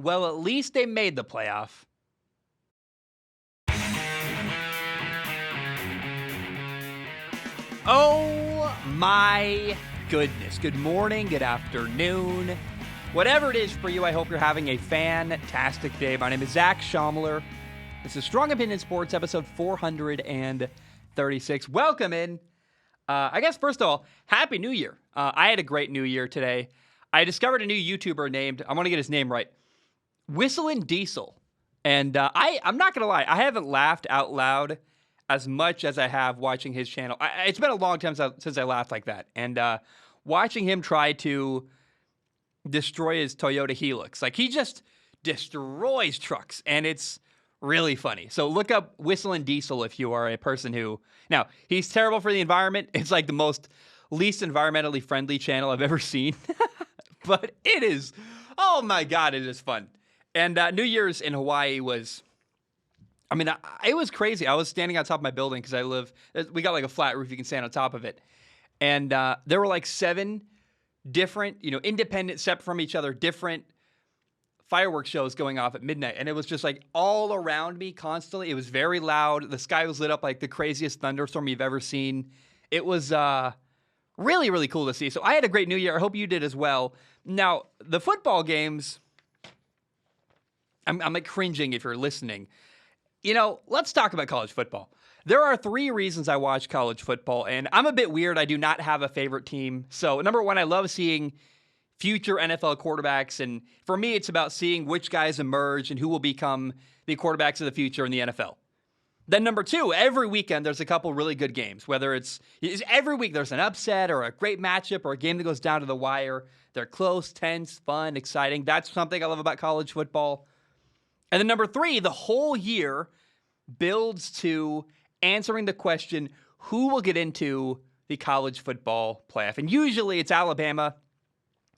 Well, at least they made the playoff. Oh my goodness. Good morning, good afternoon. Whatever it is for you, I hope you're having a fantastic day. My name is Zach Schaumler. This is Strong Opinion Sports, episode 436. Welcome in. I guess, first of all, Happy New Year. I had a great New Year today. I discovered a new YouTuber named, I want to get his name right, Whistlin' Diesel. And I'm not going to lie, I haven't laughed out loud as much as I have watching his channel. It's been a long time since I laughed like that. And watching him try to destroy his Toyota Hilux, like he just destroys trucks, and it's really funny. So look up Whistlin' Diesel if you are a person who, now, he's terrible for the environment. It's like the most least environmentally friendly channel I've ever seen. But it is, oh my God, it is fun. And New Year's in Hawaii was, it was crazy. I was standing on top of my building because we got like a flat roof, you can stand on top of it. And there were like 7 different, independent, separate from each other, different fireworks shows going off at midnight. And it was just like all around me constantly. It was very loud. The sky was lit up like the craziest thunderstorm you've ever seen. It was really, really cool to see. So I had a great New Year. I hope you did as well. Now, the football games, I'm like cringing if you're listening. Let's talk about college football. There are 3 reasons I watch college football, and I'm a bit weird. I do not have a favorite team. So, number 1, I love seeing future NFL quarterbacks, and for me, it's about seeing which guys emerge and who will become the quarterbacks of the future in the NFL. Then number 2, every weekend there's a couple really good games, whether it's every week there's an upset or a great matchup or a game that goes down to the wire. They're close, tense, fun, exciting. That's something I love about college football. And then number 3, the whole year builds to answering the question, who will get into the college football playoff? And usually it's Alabama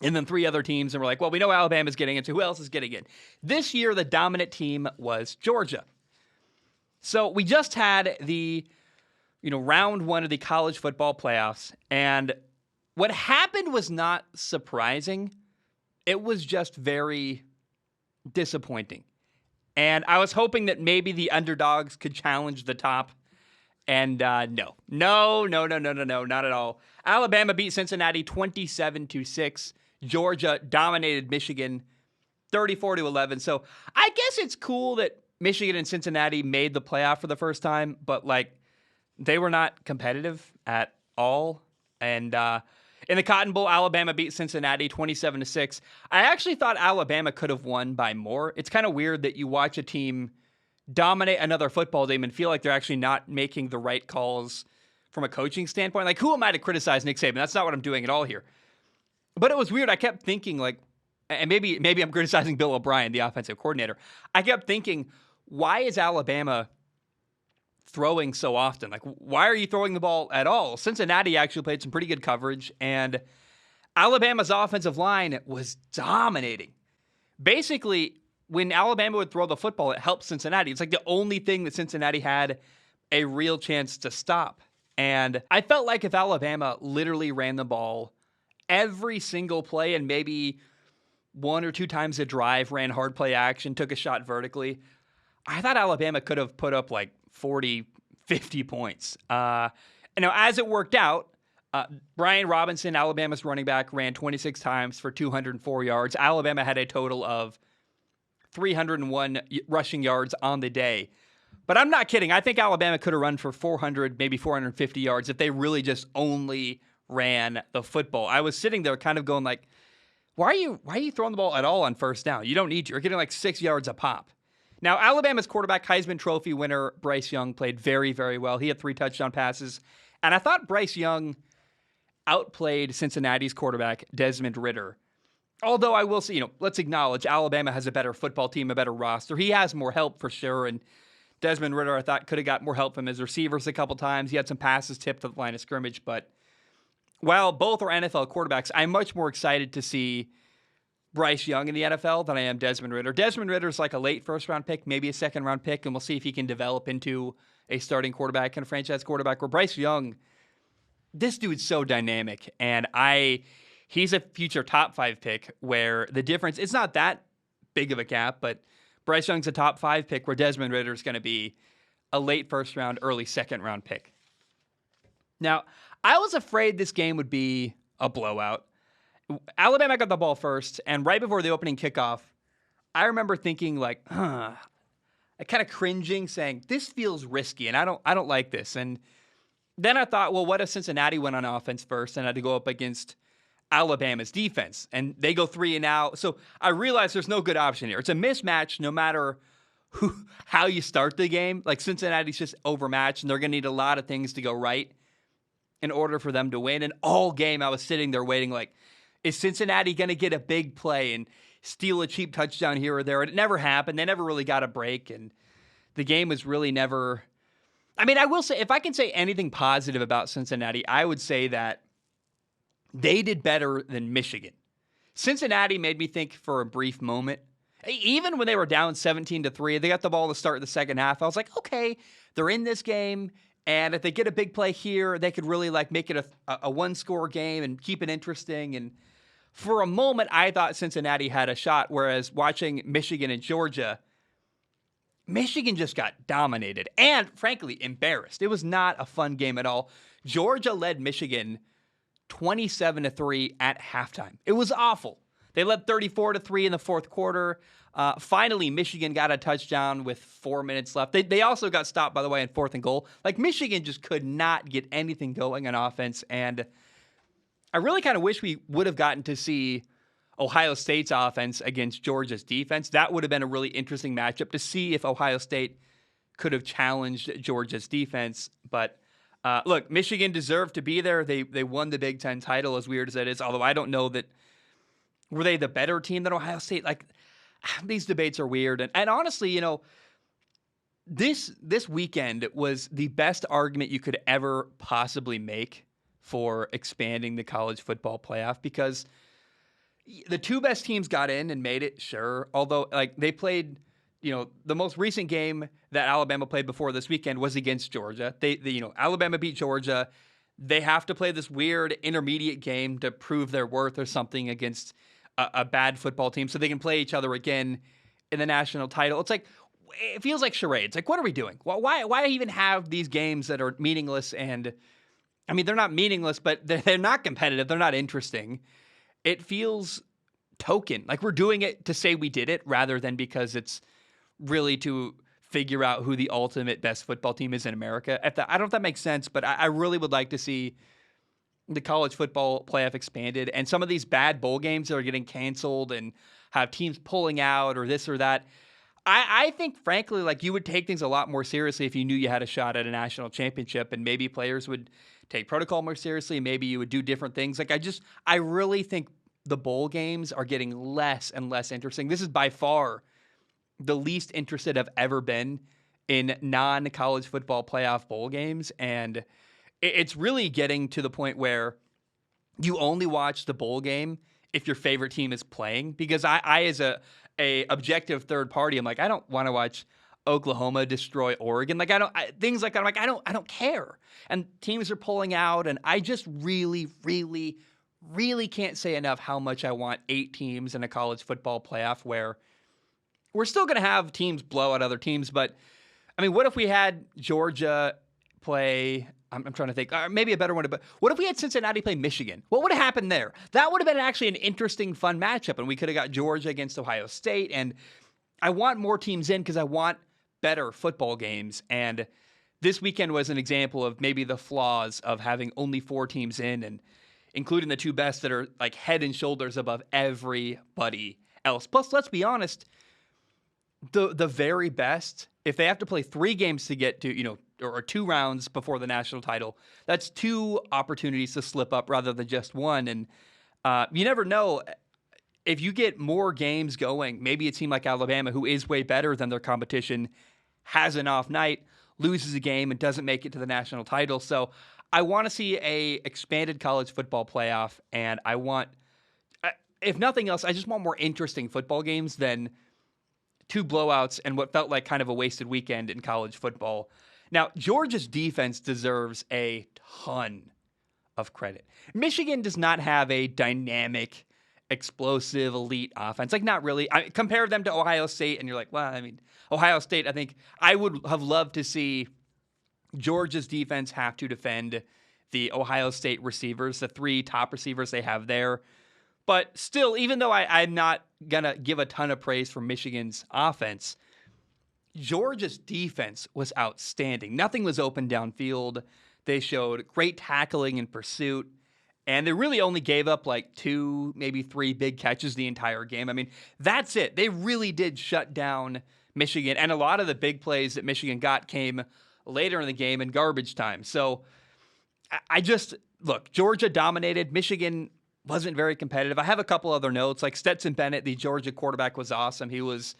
and then 3 other teams. And we're like, well, we know Alabama's getting in, so who else is getting in? This year, the dominant team was Georgia. So we just had the, round 1 of the college football playoffs. And what happened was not surprising. It was just very disappointing. And I was hoping that maybe the underdogs could challenge the top. And no, not at all. Alabama beat Cincinnati 27-6. Georgia dominated Michigan 34-11. So I guess it's cool that Michigan and Cincinnati made the playoff for the first time, but they were not competitive at all. And in the Cotton Bowl, Alabama beat Cincinnati 27-6. I actually thought Alabama could have won by more. It's kind of weird that you watch a team dominate another football team and feel like they're actually not making the right calls from a coaching standpoint. Like, who am I to criticize Nick Saban? That's not what I'm doing at all here. But it was weird. I kept thinking, and maybe I'm criticizing Bill O'Brien, the offensive coordinator. I kept thinking, why is Alabama throwing so often? Like, why are you throwing the ball at all? Cincinnati actually played some pretty good coverage, and Alabama's offensive line was dominating. Basically, when Alabama would throw the football, it helped Cincinnati. It's like the only thing that Cincinnati had a real chance to stop. And I felt like if Alabama literally ran the ball every single play and maybe 1 or 2 times a drive, ran hard play action, took a shot vertically, I thought Alabama could have put up like 40, 50 points. Now, as it worked out, Brian Robinson, Alabama's running back, ran 26 times for 204 yards. Alabama had a total of 301 rushing yards on the day. But I'm not kidding. I think Alabama could have run for 400, maybe 450 yards if they really just only ran the football. I was sitting there kind of going like, why are you throwing the ball at all on first down? You don't need to. You're getting like 6 yards a pop. Now, Alabama's quarterback, Heisman Trophy winner Bryce Young, played very, very well. He had 3 touchdown passes. And I thought Bryce Young outplayed Cincinnati's quarterback, Desmond Ridder. Although I will say, let's acknowledge Alabama has a better football team, a better roster. He has more help for sure. And Desmond Ridder, I thought, could have got more help from his receivers a couple times. He had some passes tipped at the line of scrimmage. But while both are NFL quarterbacks, I'm much more excited to see Bryce Young in the NFL than I am Desmond Ridder. Desmond Ridder's like a late first-round pick, maybe a second-round pick, and we'll see if he can develop into a starting quarterback and a franchise quarterback. Where Bryce Young, this dude's so dynamic, and he's a future top 5 pick where the difference, it's not that big of a gap, but Bryce Young's a top 5 pick where Desmond Ritter's going to be a late first round, early second round pick. Now, I was afraid this game would be a blowout. Alabama got the ball first, and right before the opening kickoff, I remember thinking like, kind of cringing, saying, this feels risky, and I don't like this. And then I thought, well, what if Cincinnati went on offense first and had to go up against Alabama's defense? And they go 3 and out. So I realized there's no good option here. It's a mismatch no matter how you start the game. Like Cincinnati's just overmatched, and they're going to need a lot of things to go right in order for them to win. And all game I was sitting there waiting like, is Cincinnati going to get a big play and steal a cheap touchdown here or there? And it never happened. They never really got a break, and the game was really never... I mean, I will say, if I can say anything positive about Cincinnati, I would say that they did better than Michigan. Cincinnati made me think for a brief moment. Even when they were down 17-3, they got the ball to start the second half. I was like, okay, they're in this game, and if they get a big play here, they could really like make it a one-score game and keep it interesting. And for a moment, I thought Cincinnati had a shot, whereas watching Michigan and Georgia, Michigan just got dominated and, frankly, embarrassed. It was not a fun game at all. Georgia led Michigan 27-3 at halftime. It was awful. They led 34-3 in the fourth quarter. Finally, Michigan got a touchdown with 4 minutes left. They also got stopped, by the way, in 4th and goal. Like, Michigan just could not get anything going on offense, and I really kind of wish we would have gotten to see Ohio State's offense against Georgia's defense. That would have been a really interesting matchup to see if Ohio State could have challenged Georgia's defense. But look, Michigan deserved to be there. They won the Big Ten title, as weird as that is, although I don't know that were they the better team than Ohio State? Like, these debates are weird. And honestly, you know, this weekend was the best argument you could ever possibly make for expanding the college football playoff, because the 2 best teams got in and made it, sure. Although, like, they played, you know, the most recent game that Alabama played before this weekend was against Georgia. They you know, Alabama beat Georgia. They have to play this weird intermediate game to prove their worth or something against a bad football team so they can play each other again in the national title. It's like, it feels like charades. Like, what are we doing? Why even have these games that are meaningless? And I mean, they're not meaningless, but they're not competitive. They're not interesting. It feels token. Like we're doing it to say we did it rather than because it's really to figure out who the ultimate best football team is in America. I don't know if that makes sense, but I really would like to see the college football playoff expanded, and some of these bad bowl games that are getting canceled and have teams pulling out or this or that. I think, frankly, like you would take things a lot more seriously if you knew you had a shot at a national championship, and maybe players would take protocol more seriously. Maybe you would do different things. Like I really think the bowl games are getting less and less interesting. This is by far the least interested I've ever been in non-college football playoff bowl games, and it's really getting to the point where you only watch the bowl game if your favorite team is playing. Because I as a objective third party, I'm like, I don't want to watch Oklahoma destroy Oregon. Like things like that. I'm like, I don't care. And teams are pulling out, and I just really, really, really can't say enough how much I want 8 teams in a college football playoff where we're still going to have teams blow out other teams. But I mean, what if we had Georgia play? I'm trying to think. Maybe a better one. But what if we had Cincinnati play Michigan? What would have happened there? That would have been actually an interesting, fun matchup, and we could have got Georgia against Ohio State. And I want more teams in because I want better football games. And this weekend was an example of maybe the flaws of having only 4 teams in, and including the 2 best that are like head and shoulders above everybody else. Plus, let's be honest, the very best, if they have to play 3 games to get to, you know, or 2 rounds before the national title, that's 2 opportunities to slip up rather than just 1. And you never know. If you get more games going, maybe a team like Alabama, who is way better than their competition, has an off night, loses a game, and doesn't make it to the national title. So I want to see a expanded college football playoff, and I want, if nothing else, I just want more interesting football games than 2 blowouts and what felt like kind of a wasted weekend in college football. Now, Georgia's defense deserves a ton of credit. Michigan does not have a dynamic explosive, elite offense. Like, not really. Compare them to Ohio State, and you're like, well, I mean, Ohio State, I think I would have loved to see Georgia's defense have to defend the Ohio State receivers, the 3 top receivers they have there. But still, even though I'm not going to give a ton of praise for Michigan's offense, Georgia's defense was outstanding. Nothing was open downfield. They showed great tackling and pursuit. And they really only gave up like 2, maybe 3 big catches the entire game. I mean, that's it. They really did shut down Michigan. And a lot of the big plays that Michigan got came later in the game in garbage time. So look, Georgia dominated. Michigan wasn't very competitive. I have a couple other notes. Like Stetson Bennett, the Georgia quarterback, was awesome. He was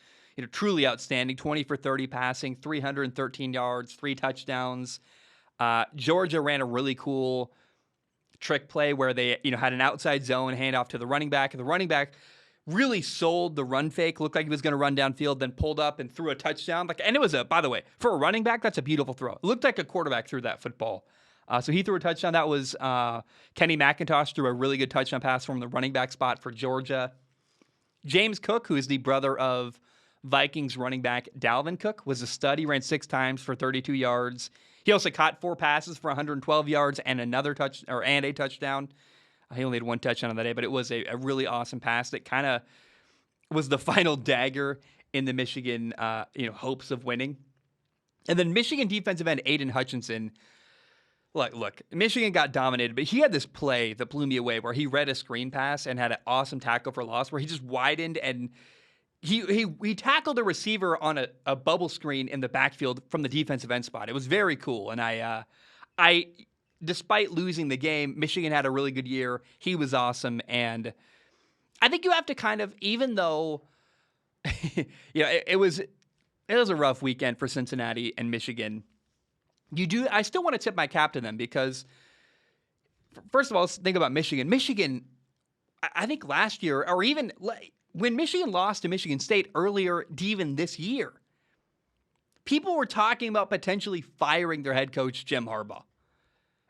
truly outstanding. 20 for 30 passing, 313 yards, 3 touchdowns. Georgia ran a really cool trick play where they had an outside zone handoff to the running back, and the running back really sold the run fake. Looked like he was going to run downfield, then pulled up and threw a touchdown. And it was by the way, for a running back, that's a beautiful throw. It looked like a quarterback threw that football. So he threw a touchdown. That was Kenny McIntosh threw a really good touchdown pass from the running back spot for Georgia. James Cook, who is the brother of Vikings running back Dalvin Cook, was a stud. He ran 6 times for 32 yards. He also caught 4 passes for 112 yards and a touchdown. He only had 1 touchdown on that day, but it was a really awesome pass that kind of was the final dagger in the Michigan hopes of winning. And then Michigan defensive end Aiden Hutchinson. Look, Michigan got dominated, but he had this play that blew me away where he read a screen pass and had an awesome tackle for loss where he just widened and he tackled a receiver on a bubble screen in the backfield from the defensive end spot. It was very cool, and I despite losing the game, Michigan had a really good year. He was awesome, and I think you have to kind of, even though it was a rough weekend for Cincinnati and Michigan. I still want to tip my cap to them because, first of all, let's think about Michigan. Michigan, I think last year, or even when Michigan lost to Michigan State earlier, even this year, people were talking about potentially firing their head coach, Jim Harbaugh.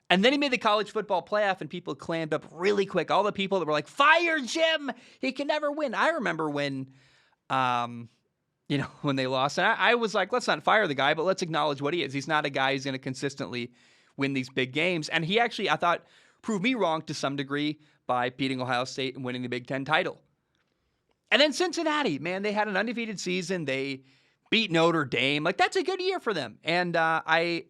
And then he made the college football playoff, and people clammed up really quick. All the people that were like, fire Jim! He can never win. I remember when when they lost. And I was like, let's not fire the guy, but let's acknowledge what he is. He's not a guy who's going to consistently win these big games. And he actually, I thought, proved me wrong to some degree by beating Ohio State and winning the Big Ten title. And then Cincinnati, man, they had an undefeated season. They beat Notre Dame. Like, that's a good year for them. And I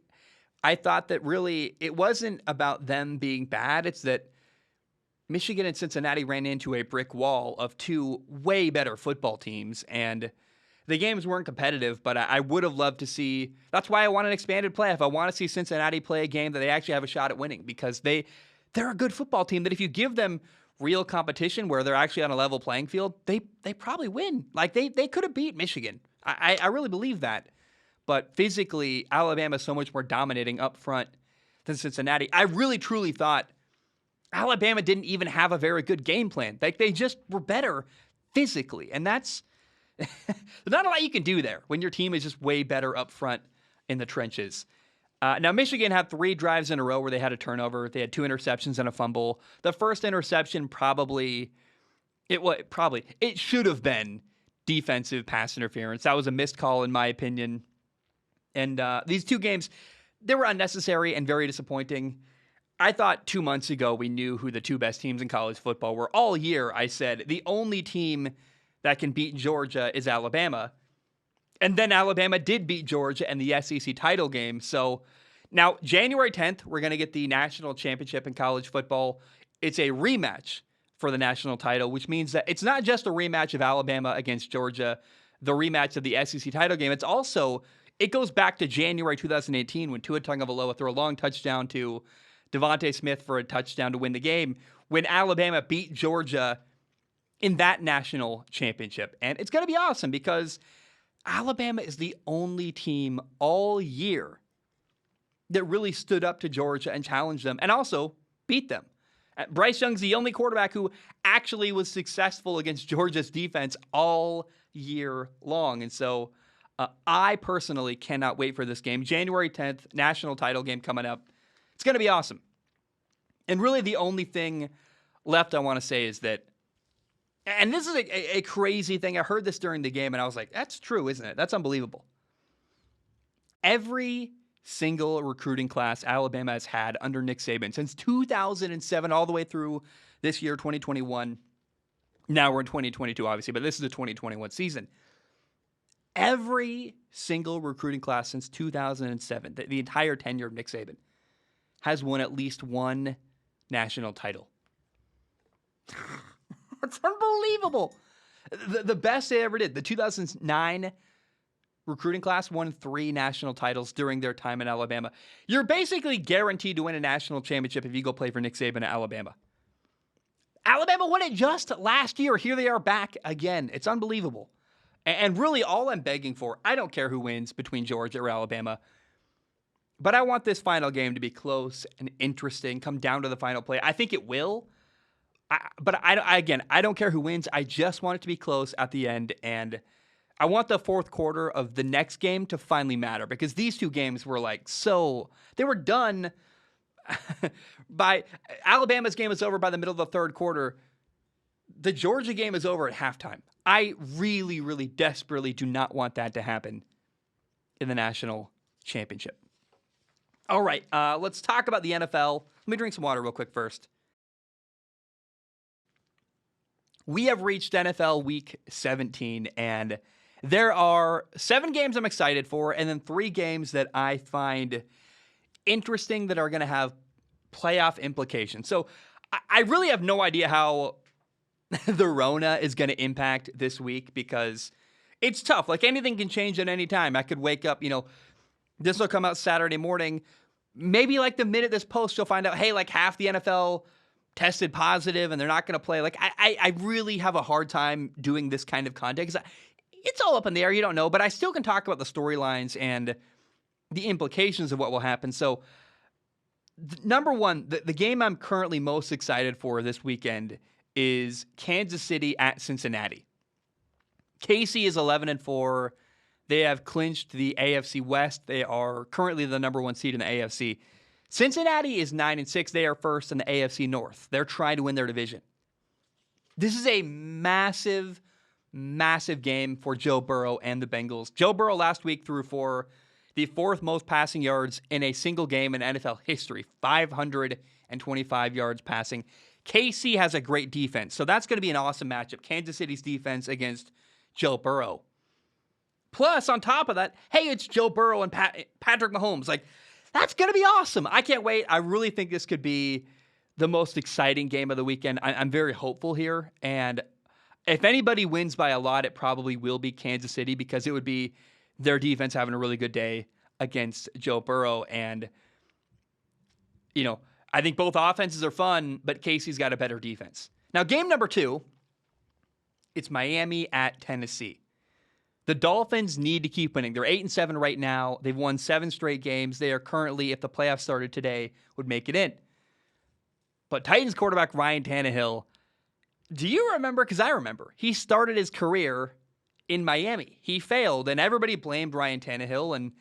thought that really it wasn't about them being bad. It's that Michigan and Cincinnati ran into a brick wall of 2 way better football teams. And the games weren't competitive, but I would have loved to see. That's why I want an expanded playoff. I want to see Cincinnati play a game that they actually have a shot at winning because they're a good football team that if you give them real competition where they're actually on a level playing field, they probably win. Like they could have beat Michigan. I really believe that. But physically, Alabama is so much more dominating up front than Cincinnati. I really, truly thought Alabama didn't even have a very good game plan. Like they just were better physically. And that's there's not a lot you can do there when your team is just way better up front in the trenches. Now, Michigan had 3 drives in a row where they had a turnover. They had 2 interceptions and a fumble. The first interception it should have been defensive pass interference. That was a missed call in my opinion. And these 2 games, they were unnecessary and very disappointing. I thought 2 months ago we knew who the 2 best teams in college football were. All year I said the only team that can beat Georgia is Alabama. And then Alabama did beat Georgia in the SEC title game. So now January 10th, we're going to get the national championship in college football. It's a rematch for the national title, which means that it's not just a rematch of Alabama against Georgia, the rematch of the SEC title game. It goes back to January 2018 when Tua Tagovailoa threw a long touchdown to Devontae Smith for a touchdown to win the game, when Alabama beat Georgia in that national championship. And it's going to be awesome because Alabama is the only team all year that really stood up to Georgia and challenged them and also beat them. Bryce Young's the only quarterback who actually was successful against Georgia's defense all year long. And so I personally cannot wait for this game. January 10th, national title game coming up. It's going to be awesome. And really the only thing left I want to say is that And this is a crazy thing. I heard this during the game, and I was like, that's true, isn't it? That's unbelievable. Every single recruiting class Alabama has had under Nick Saban since 2007 all the way through this year, 2021. Now we're in 2022, obviously, but this is the 2021 season. Every single recruiting class since 2007, the entire tenure of Nick Saban, has won at least one national title. It's unbelievable. The best they ever did, the 2009 recruiting class won 3 national titles during their time in Alabama. You're basically guaranteed to win a national championship if you go play for Nick Saban at Alabama. Alabama won it just last year. Here they are back again. It's unbelievable. And really, all I'm begging for, I don't care who wins between Georgia or Alabama, but I want this final game to be close and interesting, come down to the final play. I think it will. But I don't care who wins. I just want it to be close at the end, and I want the fourth quarter of the next game to finally matter, because these two games were they were done by Alabama's game is over by the middle of the third quarter. The Georgia game is over at halftime. I really, really desperately do not want that to happen in the national championship. All right, let's talk about the NFL. Let me drink some water real quick first. We have reached NFL Week 17, and there are 7 games I'm excited for, and then 3 games that I find interesting that are going to have playoff implications. So I really have no idea how the Rona is going to impact this week, because it's tough. Like, anything can change at any time. I could wake up, this will come out Saturday morning. Maybe the minute this post, you'll find out, hey, half the NFL tested positive and they're not going to play. I really have a hard time doing this kind of content, because it's all up in the air. You don't know, but I still can talk about the storylines and the implications of what will happen. So, number one, the game I'm currently most excited for this weekend is Kansas City at Cincinnati. KC is 11-4. They have clinched the AFC West. They are currently the number 1 seed in the AFC. Cincinnati is 9-6. They are first in the AFC North. They're trying to win their division. This is a massive, massive game for Joe Burrow and the Bengals. Joe Burrow last week threw for the 4th most passing yards in a single game in NFL history, 525 yards passing. KC has a great defense, so that's going to be an awesome matchup. Kansas City's defense against Joe Burrow. Plus, on top of that, hey, it's Joe Burrow and Patrick Mahomes. That's going to be awesome. I can't wait. I really think this could be the most exciting game of the weekend. I'm very hopeful here, and if anybody wins by a lot, it probably will be Kansas City, because it would be their defense having a really good day against Joe Burrow. And, I think both offenses are fun, but KC's got a better defense. Now, game number 2, it's Miami at Tennessee. The Dolphins need to keep winning. They're 8-7 right now. They've won 7 straight games. They are currently, if the playoffs started today, would make it in. But Titans quarterback Ryan Tannehill, do you remember? Because I remember. He started his career in Miami. He failed, and everybody blamed Ryan Tannehill, and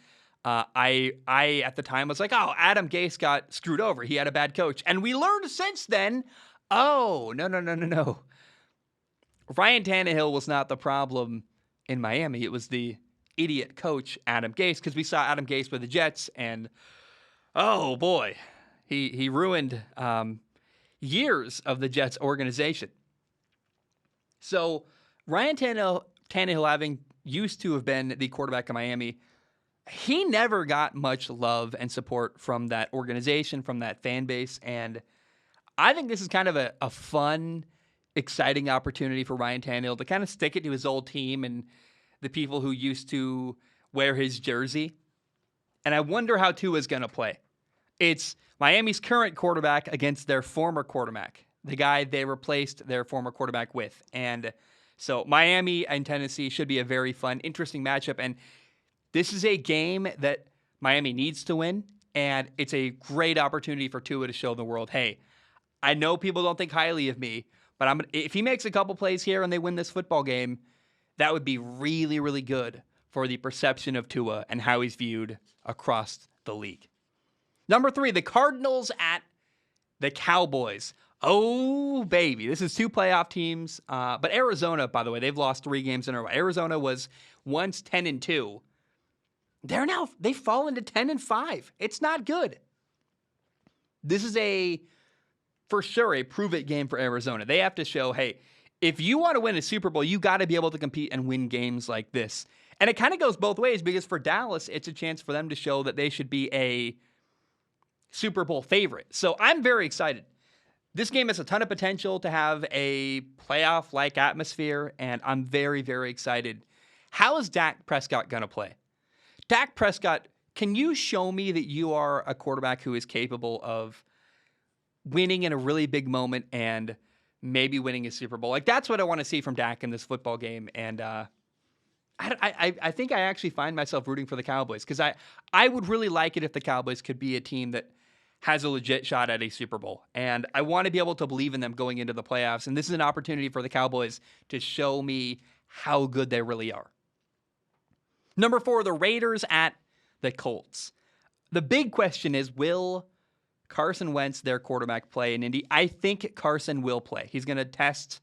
I at the time was like, oh, Adam Gase got screwed over. He had a bad coach. And we learned since then, no. Ryan Tannehill was not the problem in Miami. It was the idiot coach, Adam Gase, because we saw Adam Gase with the Jets, and oh boy, he ruined years of the Jets organization. So Ryan Tannehill used to have been the quarterback of Miami, he never got much love and support from that organization, from that fan base, and I think this is kind of a fun, exciting opportunity for Ryan Tannehill to kind of stick it to his old team and the people who used to wear his jersey. And I wonder how Tua's going to play. It's Miami's current quarterback against their former quarterback, the guy they replaced their former quarterback with. And so Miami and Tennessee should be a very fun, interesting matchup. And this is a game that Miami needs to win, and it's a great opportunity for Tua to show the world, hey, I know people don't think highly of me, but if he makes a couple plays here and they win this football game, that would be really, really good for the perception of Tua and how he's viewed across the league. Number 3, the Cardinals at the Cowboys. Oh, baby. This is two playoff teams. But Arizona, by the way, they've lost 3 games in a row. Arizona was once 10-2. They've fallen to 10-5. It's not good. This is for sure, a prove-it game for Arizona. They have to show, hey, if you want to win a Super Bowl, you got to be able to compete and win games like this. And it kind of goes both ways, because for Dallas, it's a chance for them to show that they should be a Super Bowl favorite. So I'm very excited. This game has a ton of potential to have a playoff-like atmosphere, and I'm very, very excited. How is Dak Prescott going to play? Dak Prescott, can you show me that you are a quarterback who is capable of winning in a really big moment and maybe winning a Super Bowl? Like, that's what I want to see from Dak in this football game. And I think I actually find myself rooting for the Cowboys, because I would really like it if the Cowboys could be a team that has a legit shot at a Super Bowl. And I want to be able to believe in them going into the playoffs. And this is an opportunity for the Cowboys to show me how good they really are. Number 4, the Raiders at the Colts. The big question is, will Carson Wentz, their quarterback, play in Indy? I think Carson will play. He's going to test,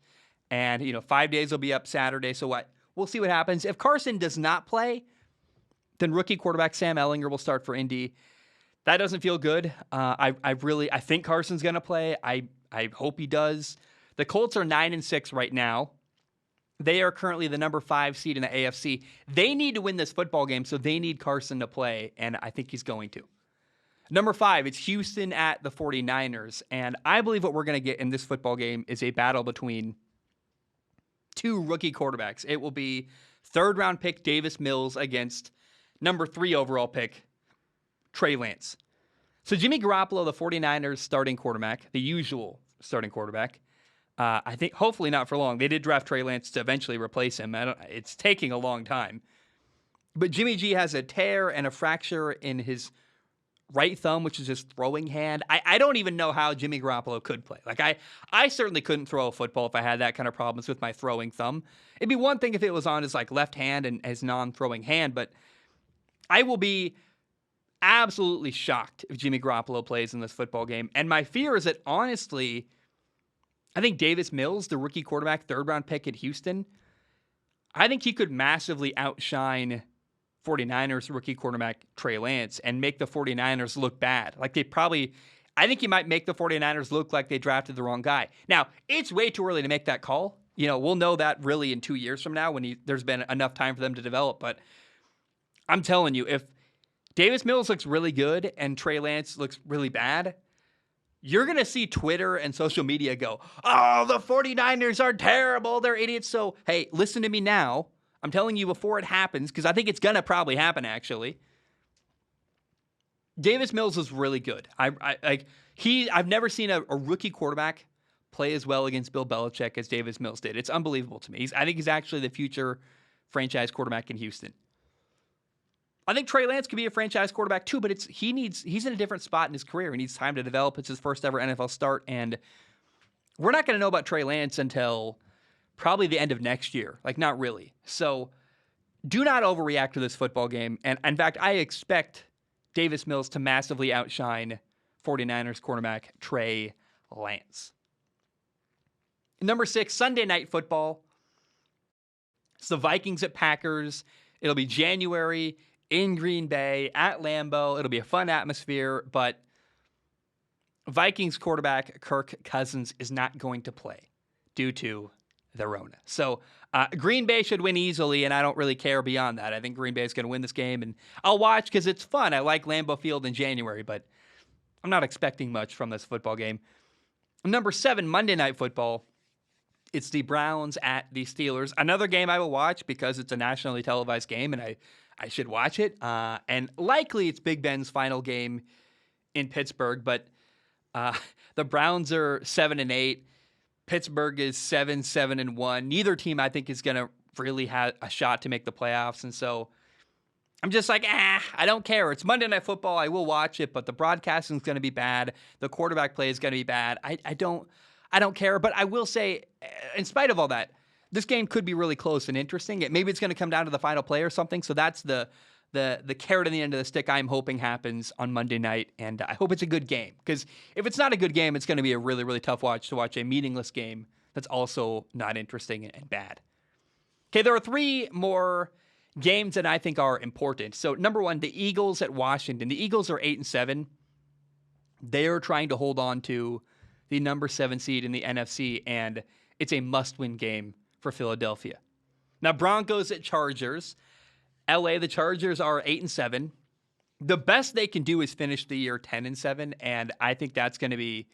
and 5 days will be up Saturday. So what? We'll see what happens. If Carson does not play, then rookie quarterback Sam Ehlinger will start for Indy. That doesn't feel good. I think Carson's going to play. I hope he does. The Colts are 9-6 right now. They are currently the number 5 seed in the AFC. They need to win this football game, so they need Carson to play, and I think he's going to. Number 5, it's Houston at the 49ers, and I believe what we're going to get in this football game is a battle between 2 rookie quarterbacks. It will be 3rd-round pick Davis Mills against number 3 overall pick Trey Lance. So Jimmy Garoppolo, the 49ers starting quarterback, the usual starting quarterback, I think hopefully not for long. They did draft Trey Lance to eventually replace him. It's taking a long time. But Jimmy G has a tear and a fracture in his right thumb, which is his throwing hand. I don't even know how Jimmy Garoppolo could play. Like, I certainly couldn't throw a football if I had that kind of problems with my throwing thumb. It'd be one thing if it was on his left hand and his non-throwing hand, but I will be absolutely shocked if Jimmy Garoppolo plays in this football game. And my fear is that, honestly, I think Davis Mills, the rookie quarterback, 3rd-round pick at Houston, I think he could massively outshine 49ers rookie quarterback Trey Lance and make the 49ers look bad. I think he might make the 49ers look like they drafted the wrong guy. Now, it's way too early to make that call. We'll know that really in 2 years from now when there's been enough time for them to develop. But I'm telling you, if Davis Mills looks really good and Trey Lance looks really bad, you're going to see Twitter and social media go, oh, the 49ers are terrible. They're idiots. So, hey, listen to me now. I'm telling you before it happens, because I think it's going to probably happen, actually. Davis Mills is really good. I've never seen a rookie quarterback play as well against Bill Belichick as Davis Mills did. It's unbelievable to me. I think he's actually the future franchise quarterback in Houston. I think Trey Lance could be a franchise quarterback too, but he's in a different spot in his career. He needs time to develop. It's his first ever NFL start, and we're not going to know about Trey Lance until probably the end of next year. Not really. So do not overreact to this football game. And in fact, I expect Davis Mills to massively outshine 49ers cornerback Trey Lance. Number 6, Sunday Night Football. It's the Vikings at Packers. It'll be January in Green Bay at Lambeau. It'll be a fun atmosphere, but Vikings quarterback Kirk Cousins is not going to play due to the Rona. So Green Bay should win easily, and I don't really care beyond that. I think Green Bay is going to win this game, and I'll watch because it's fun. I like Lambeau Field in January, but I'm not expecting much from this football game. Number 7, Monday Night Football. It's the Browns at the Steelers. Another game I will watch because it's a nationally televised game, and I should watch it. And likely it's Big Ben's final game in Pittsburgh, but the Browns are 7-8. Pittsburgh is 7-1. Neither team, I think, is going to really have a shot to make the playoffs. And so I'm just I don't care. It's Monday Night Football. I will watch it, but the broadcasting is going to be bad. The quarterback play is going to be bad. I don't care. But I will say, in spite of all that, this game could be really close and interesting. Maybe it's going to come down to the final play or something. So that's the the carrot on the end of the stick I'm hoping happens on Monday night, and I hope it's a good game. Because if it's not a good game, it's going to be a really, really tough watch to watch a meaningless game that's also not interesting and bad. Okay, there are 3 more games that I think are important. So number 1, the Eagles at Washington. The Eagles are 8-7. They are trying to hold on to the number 7 seed in the NFC, and it's a must-win game for Philadelphia. Now, Broncos at Chargers. LA, the Chargers are 8-7. The best they can do is finish the year 10-7, and I think that's going to be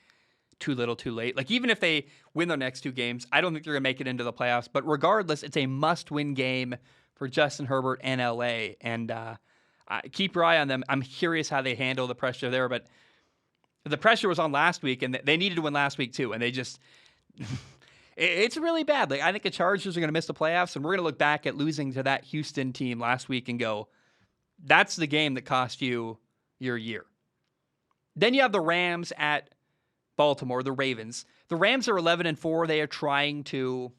too little too late. Like, even if they win their next 2 games, I don't think they're going to make it into the playoffs. But regardless, it's a must-win game for Justin Herbert and LA, and keep your eye on them. I'm curious how they handle the pressure there, but the pressure was on last week, and they needed to win last week too, and they just it's really bad. Like, I think the Chargers are going to miss the playoffs, and we're going to look back at losing to that Houston team last week and go, that's the game that cost you your year. Then you have the Rams at Baltimore, the Ravens. The Rams are 11-4. They are trying to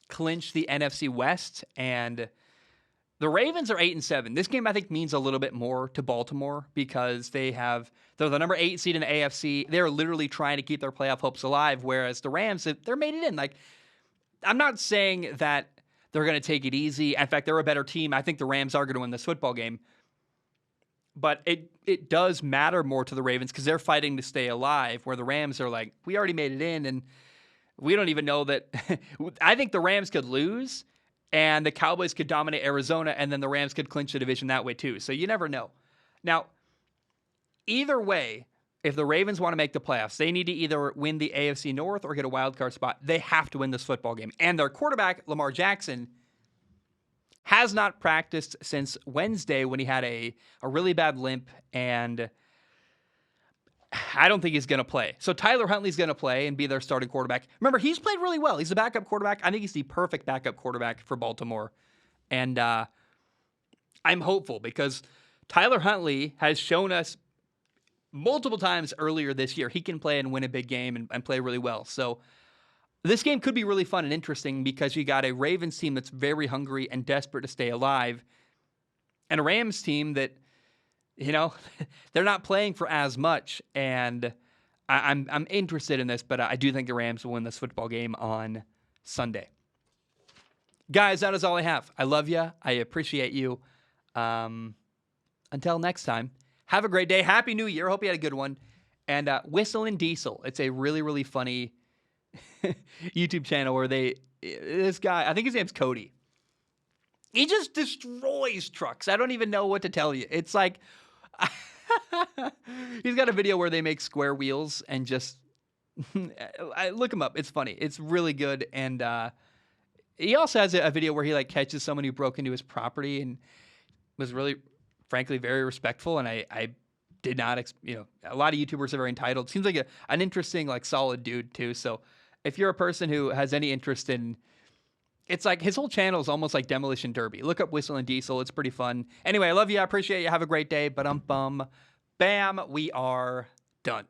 clinch the NFC West, and the Ravens are 8-7. This game, I think, means a little bit more to Baltimore because they're the number 8 seed in the AFC. They're literally trying to keep their playoff hopes alive, whereas the Rams, they're made it in. Like, I'm not saying that they're going to take it easy. In fact, they're a better team. I think the Rams are going to win this football game. But it does matter more to the Ravens because they're fighting to stay alive, where the Rams are like, we already made it in, and we don't even know that. I think the Rams could lose, and the Cowboys could dominate Arizona, and then the Rams could clinch the division that way too. So you never know. Now, either way, if the Ravens want to make the playoffs, they need to either win the AFC North or get a wild card spot. They have to win this football game. And their quarterback, Lamar Jackson, has not practiced since Wednesday when he had a really bad limp, and I don't think he's going to play. So Tyler Huntley's going to play and be their starting quarterback. Remember, he's played really well. He's a backup quarterback. I think he's the perfect backup quarterback for Baltimore. And I'm hopeful because Tyler Huntley has shown us multiple times earlier this year he can play and win a big game and play really well. So this game could be really fun and interesting because you got a Ravens team that's very hungry and desperate to stay alive, and a Rams team that, you know, they're not playing for as much. And I'm interested in this, but I do think the Rams will win this football game on Sunday. Guys, that is all I have. I love you. I appreciate you. Until next time, have a great day. Happy New Year. Hope you had a good one. And Whistlin' Diesel. It's a really, really funny YouTube channel where this guy, I think his name's Cody. He just destroys trucks. I don't even know what to tell you. It's like, he's got a video where they make square wheels and just, look him up. It's funny. It's really good. And he also has a video where he like catches someone who broke into his property and was really, frankly, very respectful. And I did not, a lot of YouTubers are very entitled. Seems like an interesting, like solid dude too. So if you're a person who has any interest in, it's like his whole channel is almost like Demolition Derby. Look up Whistlin' Diesel. It's pretty fun. Anyway, I love you. I appreciate you. Have a great day. Bam, we are done.